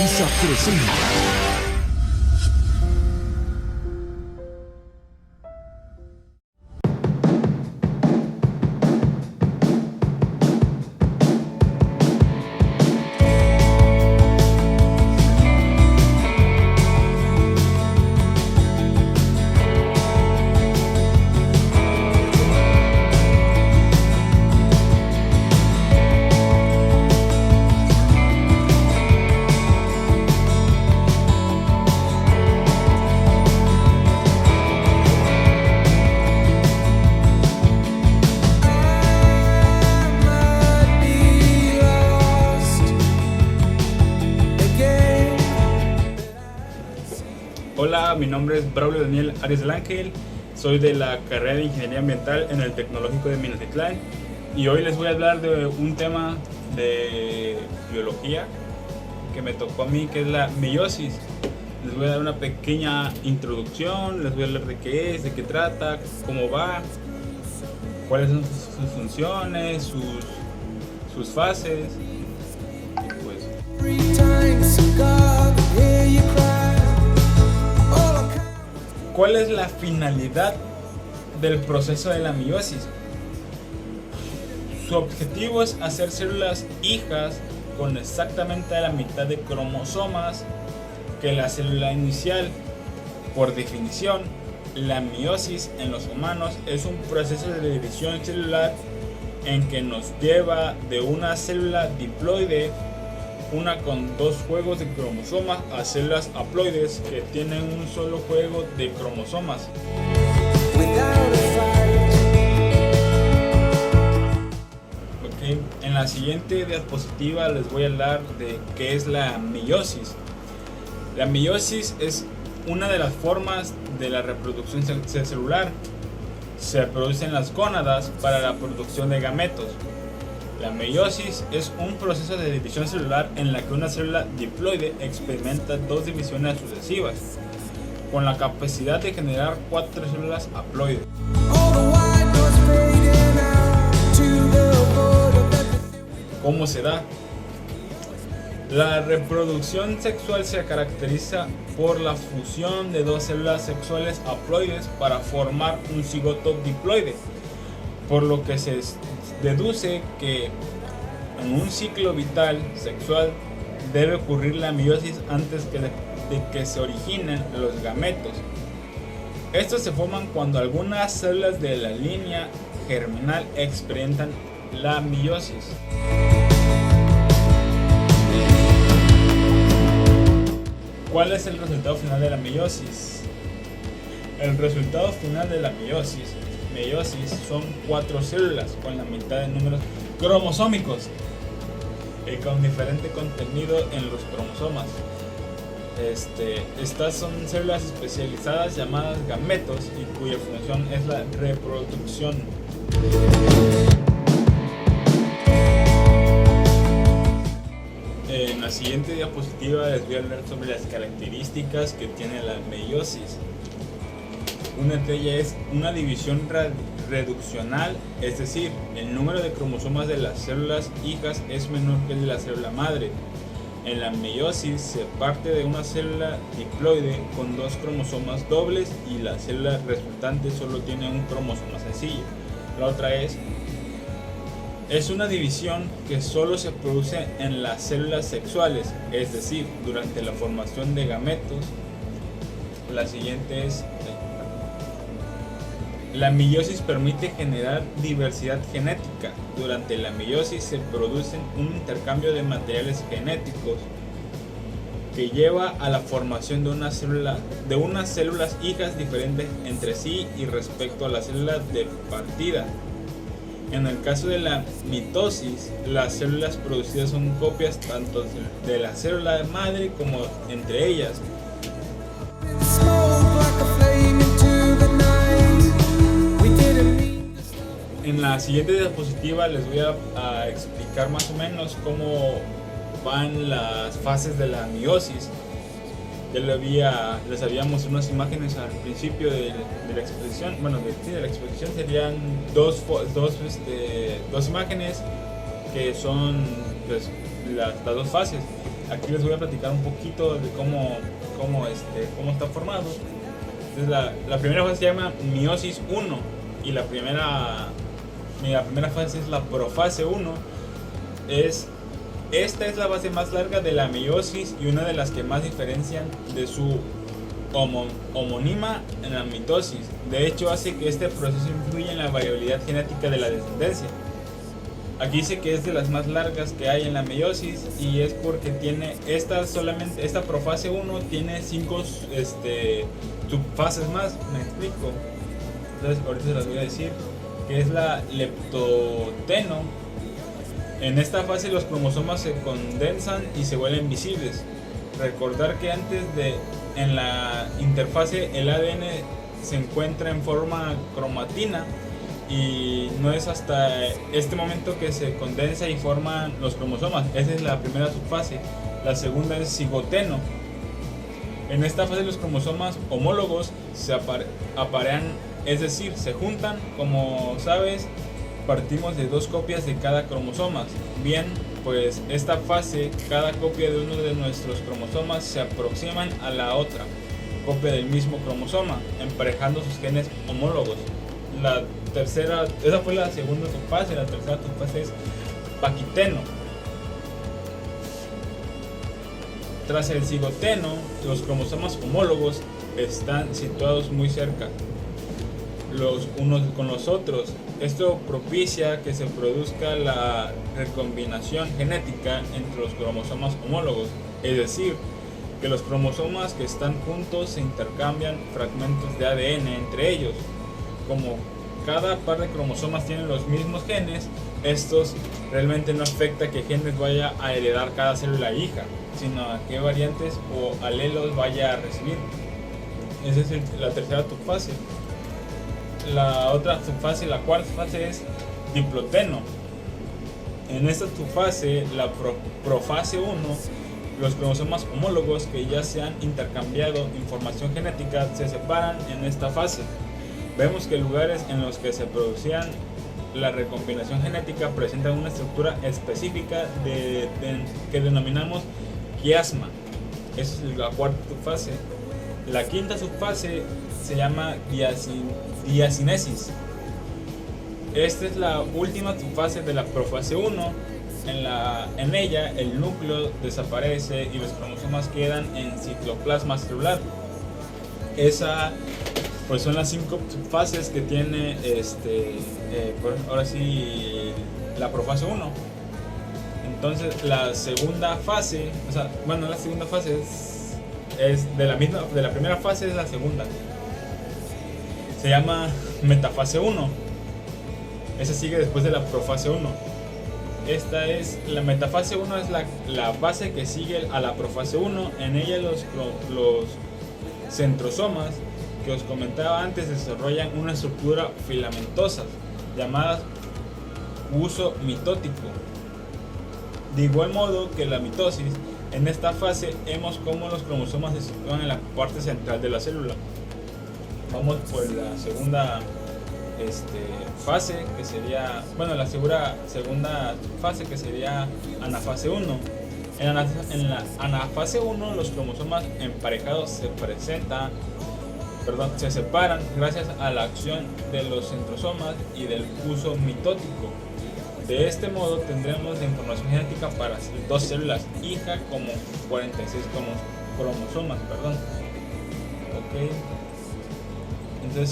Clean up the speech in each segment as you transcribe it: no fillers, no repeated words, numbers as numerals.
Televisa presenta. Hola, mi nombre es Braulio Daniel Arias del Ángel, soy de la carrera de Ingeniería Ambiental en el Tecnológico de Minatitlán y hoy les voy a hablar de un tema de biología que me tocó a mí, que es la meiosis. Les voy a dar una pequeña introducción, les voy a hablar de qué es, de qué trata, cómo va, cuáles son sus funciones, sus fases y pues... ¿Cuál es la finalidad del proceso de la meiosis? Su objetivo es hacer células hijas con exactamente la mitad de cromosomas que la célula inicial. Por definición, la meiosis en los humanos es un proceso de división celular en que nos lleva de una célula diploide, una con dos juegos de cromosomas, a células haploides que tienen un solo juego de cromosomas. Okay. En la siguiente diapositiva les voy a hablar de qué es la meiosis. La meiosis es una de las formas de la reproducción celular. Se producen las gónadas para la producción de gametos. La meiosis es un proceso de división celular en la que una célula diploide experimenta dos divisiones sucesivas, con la capacidad de generar 4 células haploides. ¿Cómo se da? La reproducción sexual se caracteriza por la fusión de dos células sexuales haploides para formar un cigoto diploide, por lo que se deduce que en un ciclo vital sexual debe ocurrir la meiosis antes de que se originen los gametos. Estos se forman cuando algunas células de la línea germinal experimentan la meiosis. ¿Cuál es el resultado final de la meiosis? El resultado final de la meiosis son 4 células con la mitad de números cromosómicos y con diferente contenido en los cromosomas. Estas son células especializadas llamadas gametos y cuya función es la reproducción. En la siguiente diapositiva les voy a hablar sobre las características que tiene la meiosis. Una de ellas es una división reduccional, es decir, el número de cromosomas de las células hijas es menor que el de la célula madre. En la meiosis se parte de una célula diploide con 2 cromosomas dobles y la célula resultante solo tiene un cromosoma sencillo. La otra es una división que solo se produce en las células sexuales, es decir, durante la formación de gametos. La siguiente es: la meiosis permite generar diversidad genética. Durante la meiosis se produce un intercambio de materiales genéticos que lleva a la formación de unas células hijas diferentes entre sí y respecto a las células de partida. En el caso de la mitosis, las células producidas son copias tanto de la célula madre como entre ellas. En la siguiente diapositiva les voy a explicar más o menos cómo van las fases de la meiosis. Ya les había mostrado unas imágenes al principio de la exposición. Bueno, de la exposición serían dos imágenes que son pues, las dos fases. aquí les voy a platicar un poquito de cómo está formado. Entonces, la primera fase se llama meiosis 1 y la primera fase es la profase 1. Esta es la fase más larga de la meiosis y una de las que más diferencian de su homónima en la mitosis. De hecho, hace que este proceso influya en la variabilidad genética de la descendencia. Aquí dice que es de las más largas que hay en la meiosis y es porque tiene esta profase 1 tiene 5 subfases más, me explico. Entonces ahorita se las voy a decir, que es la leptoteno. En esta fase los cromosomas se condensan y se vuelven visibles. Recordar que en la interfase el ADN se encuentra en forma cromatina y no es hasta este momento que se condensa y forman los cromosomas. Esa es la primera subfase. La segunda es cigoteno. En esta fase los cromosomas homólogos se aparean, es decir, se juntan. Como sabes, partimos de 2 copias de cada cromosoma. Bien, pues esta fase, cada copia de uno de nuestros cromosomas se aproximan a la otra copia del mismo cromosoma, emparejando sus genes homólogos. Esa fue la segunda subfase. La tercera subfase es paquiteno. Tras el cigoteno, los cromosomas homólogos están situados muy cerca los unos con los otros. Esto propicia que se produzca la recombinación genética entre los cromosomas homólogos, es decir, que los cromosomas que están juntos se intercambian fragmentos de ADN entre ellos. Como cada par de cromosomas tienen los mismos genes, estos realmente no afecta que genes vaya a heredar cada célula hija, sino a qué variantes o alelos vaya a recibir. Esa es la tercera subfase. La otra subfase, la cuarta fase, es diploteno. En esta subfase, la profase 1, los cromosomas homólogos que ya se han intercambiado información genética se separan en esta fase. Vemos que lugares en los que se producían la recombinación genética presentan una estructura específica que denominamos quiasma. Esa es la cuarta subfase. La quinta subfase se llama diacinesis. Esta es la última subfase de la profase 1. En ella el núcleo desaparece y los cromosomas quedan en citoplasma celular. Esa pues son las 5 subfases que tiene ahora sí la profase 1. Entonces la segunda fase, la segunda fase es de la primera fase, es la segunda. Se llama metafase 1. Esa sigue después de la profase 1. La metafase 1 es la fase que sigue a la profase 1. En ella los centrosomas que os comentaba antes desarrollan una estructura filamentosa llamada uso mitótico. De igual modo que la mitosis, en esta fase vemos cómo los cromosomas se sitúan en la parte central de la célula. Vamos por la segunda fase, que sería, la segunda fase, que sería anafase 1. En la anafase 1 los cromosomas emparejados se separan gracias a la acción de los centrosomas y del uso mitótico. De este modo tendremos la información genética para 2 células hija como 46 cromosomas. Ok. Entonces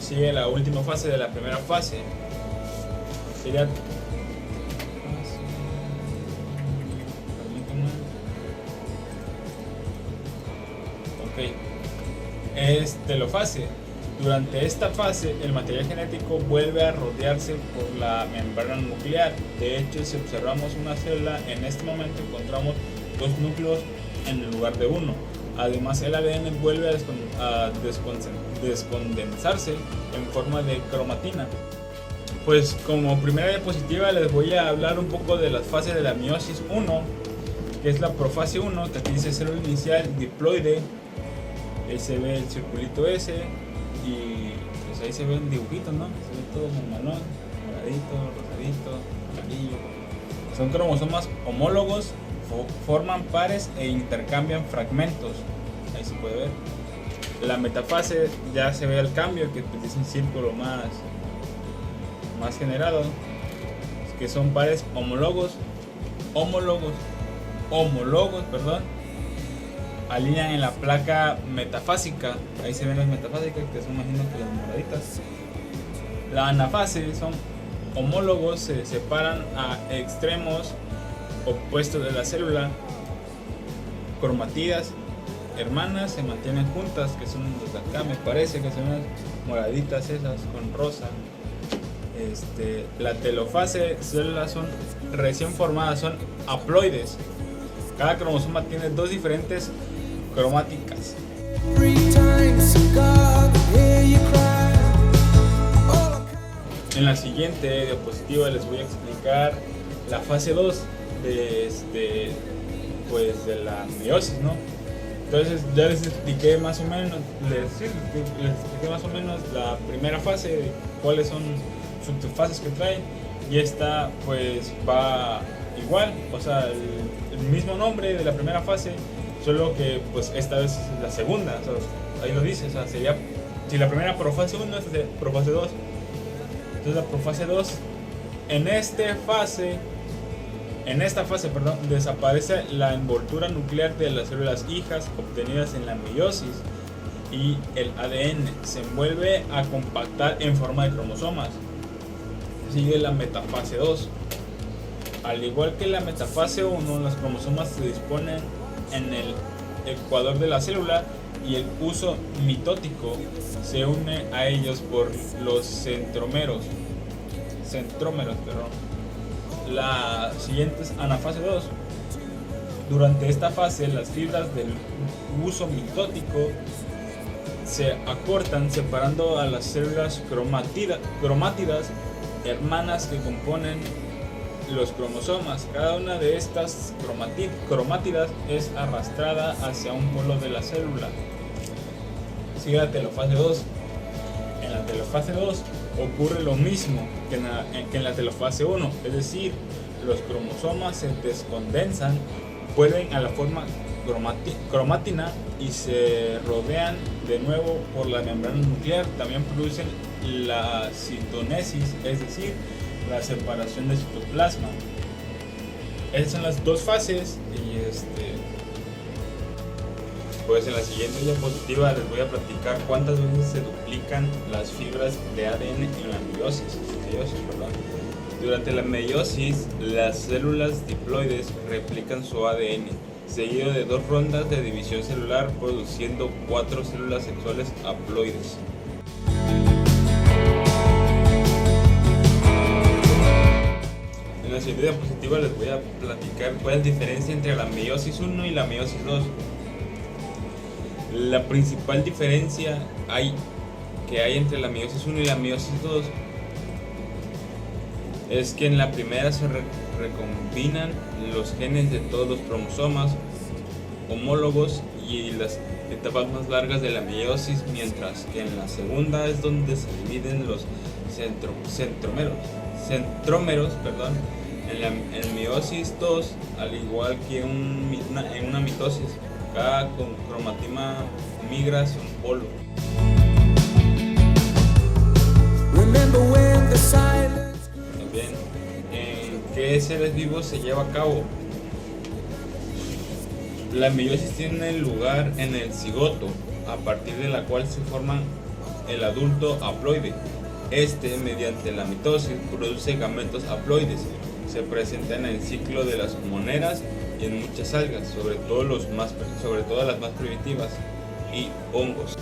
sigue la última fase de la primera fase. Sería es telofase. Durante esta fase el material genético vuelve a rodearse por la membrana nuclear. De hecho, si observamos una célula, en este momento encontramos 2 núcleos en lugar de 1. Además, el ADN vuelve a descondensarse en forma de cromatina. Pues como primera diapositiva les voy a hablar un poco de las fases de la meiosis 1, que es la profase 1, que aquí dice célula inicial diploide. Ahí se ve el circulito ese y pues ahí se ve un dibujito, ¿no? Se ve todo normal, ¿no? moradito, rosadito, amarillo. Son cromosomas homólogos, forman pares e intercambian fragmentos. Ahí se puede ver. La metafase ya se ve el cambio, que es un círculo más generado, que son pares homólogos, alinean en la placa metafásica. Ahí se ven las metafásicas, que son, imagino que las moraditas. La anafase son homólogos, se separan a extremos opuestos de la célula. Cromatidas hermanas se mantienen juntas, que son los de acá, me parece que son las moraditas esas con rosa. La telofase, células son recién formadas, son haploides. Cada cromosoma tiene dos diferentes cromáticas. En la siguiente diapositiva les voy a explicar la fase 2 de la meiosis, ¿no? Entonces ya les expliqué más o menos, la primera fase, de cuáles son subfases que traen, y esta pues va igual, o sea, el mismo nombre de la primera fase, solo que pues esta vez es la segunda, o sea, ahí lo dice, o sea, sería, si la primera profase 1, esta es profase 2. Entonces la profase 2, en esta fase, desaparece la envoltura nuclear de las células hijas obtenidas en la meiosis, y el ADN se vuelve a compactar en forma de cromosomas. Sigue la metafase 2. Al igual que la metafase 1, los cromosomas se disponen en el ecuador de la célula, y el uso mitótico se une a ellos por los centrómeros. La siguiente es anafase 2. Durante esta fase, las fibras del uso mitótico se acortan, separando a las células cromátidas hermanas que componen los cromosomas. Cada una de estas cromátidas es arrastrada hacia un polo de la célula. Sigue la telofase 2. En la telofase 2 ocurre lo mismo que en la telofase 1, es decir, los cromosomas se descondensan, vuelven a la forma cromátina y se rodean de nuevo por la membrana nuclear. También producen la citonesis, es decir, la separación del citoplasma. Esas son las dos fases, y pues en la siguiente diapositiva les voy a platicar cuántas veces se duplican las fibras de ADN en la meiosis. Durante la meiosis, las células diploides replican su ADN, seguido de 2 rondas de división celular, produciendo 4 células sexuales haploides. En la siguiente diapositiva les voy a platicar cuál es la diferencia entre la meiosis 1 y la meiosis 2. La principal diferencia que hay entre la meiosis 1 y la meiosis 2 es que en la primera se recombinan los genes de todos los cromosomas homólogos y las etapas más largas de la meiosis, mientras que en la segunda es donde se dividen los centrómeros. En meiosis 2, al igual que en una mitosis, cada cromatima migra hacia un polo. También, ¿en qué seres vivos se lleva a cabo? La meiosis tiene lugar en el cigoto, a partir de la cual se forma el adulto haploide. Mediante la mitosis, produce gametos haploides. Se presenta en el ciclo de las moneras y en muchas algas, sobre todo las más primitivas, y hongos.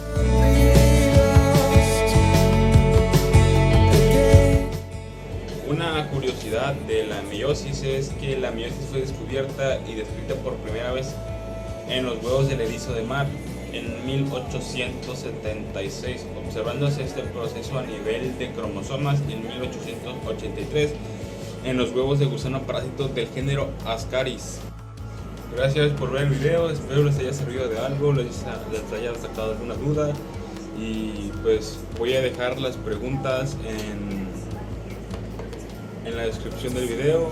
Una curiosidad de la meiosis es que la meiosis fue descubierta y descrita por primera vez en los huevos del erizo de mar en 1876, observándose este proceso a nivel de cromosomas en 1883 en los huevos de gusano parásito del género Ascaris. Gracias por ver el video, espero les haya servido de algo, les haya sacado alguna duda, y pues voy a dejar las preguntas en la descripción del video